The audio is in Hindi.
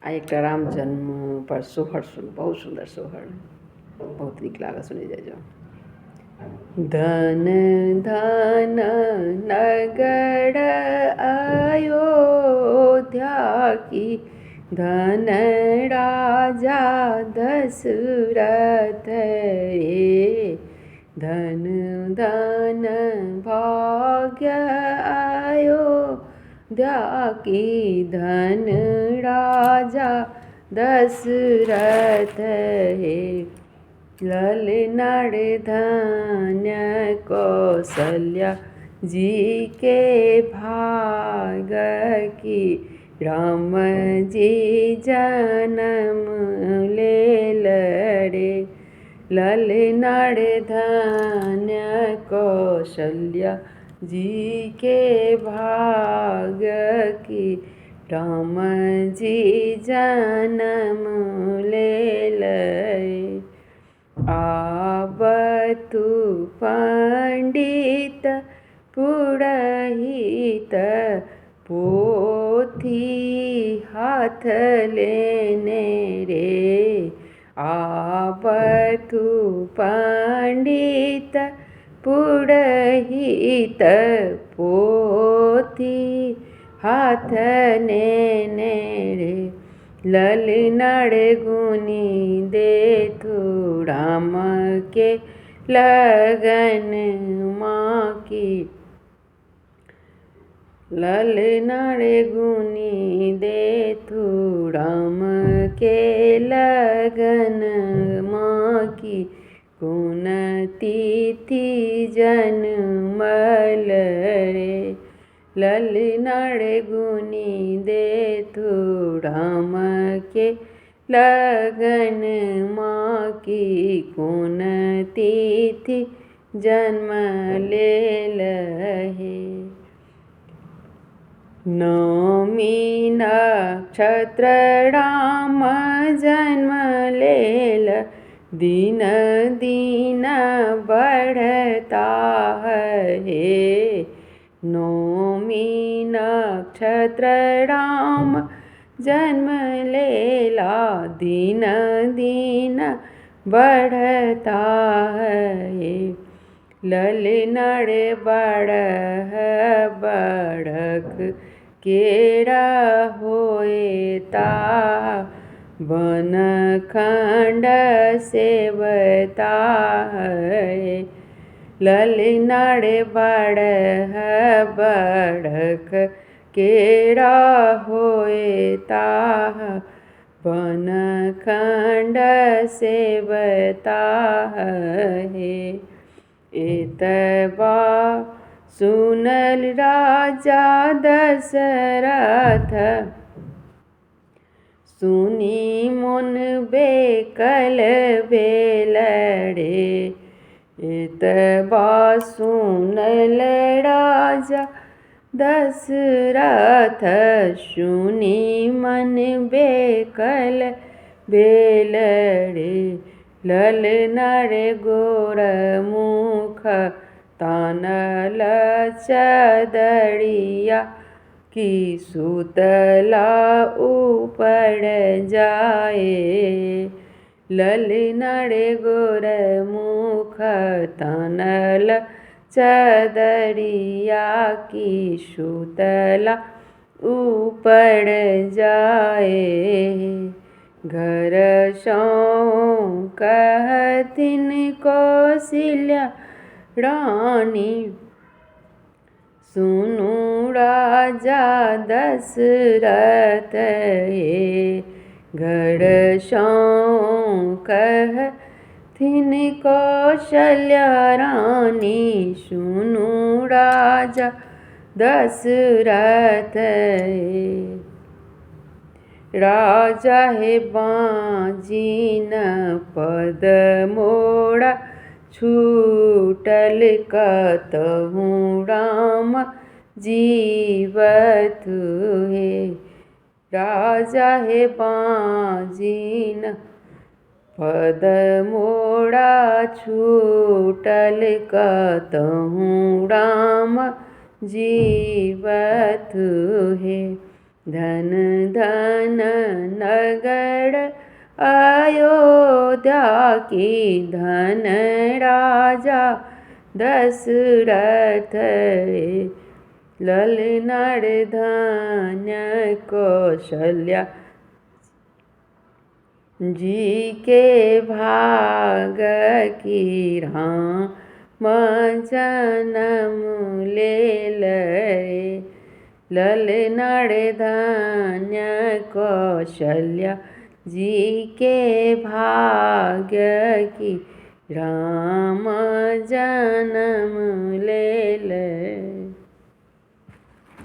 आ एक राम जन्म पर सोहर सुन, बहुत सुंदर सोहर, बहुत नीक लागत, सुनी जाइजो। धन धन नगर अयोध्या की, धन राजा दशरथ रे। धन धन भाग्य अयोध्या की, धन राजा दशरथ हे। ललनाड़ धन्य कौशल्या जी के भाग की, राम जी जन्म ले लड़े। ललनाड़ धन्य कौशल्या जी के भाग की, राम जी जन्म ले लड़े। आवतु पंडित पुरोहित, पोथी हाथ लेने रे। आवतु पंडित पुरोहित, पोथी हाथ लेने रे। ललनाड़ गुनी देथु राम के लगन माँ की। ललनाड़ गुनी देथु राम के लगन माँ की, कौन तिथि जन्मल रे। ललनाड़ गुनी देथु राम के लगन माँ की, कौन तिथि जन्म ले लहे। नौमी नक्षत्र राम जन्म लेल, दिन दिन बढ़ता है। नौमी नक्षत्र राम जन्म लेला, दिन दिन बढ़ता है। ललनाड़ बढ़ बढ़क केरा होता, वन खंड सेवता है। ललनाड़ बढ़ बढ़क केरा होता, वन खंड सेवता है। एतबा सुनल राजा दशरथ, सुनी मन बेकल बेलड़े। एतबा सुनल राजा दशरथ, सुनी मन बेकल बेलड़े। ललनाड़ गोर मुख तानल चदरिया की, सुतला ऊपर जाए। ललनाड़ गोर मुख तानल चदरिया की, सुतला ऊपर जाए। घर सौ कहथिन कौशल्या रानी, सुनु राजा दशरथ हे। घर सौ कहथिन कौशल्या रानी, सुनु राजा दशरथ हे। राजा हे बाँजिन पद मोड़ा, छूटल कतहु राम जीवत हे। राजा हे बाँजिन पद मोड़ा, छूटल कतहु राम जीवत हे। धन धन नगर अयोध्या की, धन राजा दशरथ, ललनार धन्य कौशल्या जी के भाग की, राम जन्म ले लरे, ललनार धन्य कौशल्या जी के भाग्य की, राम जन्म ले लरे।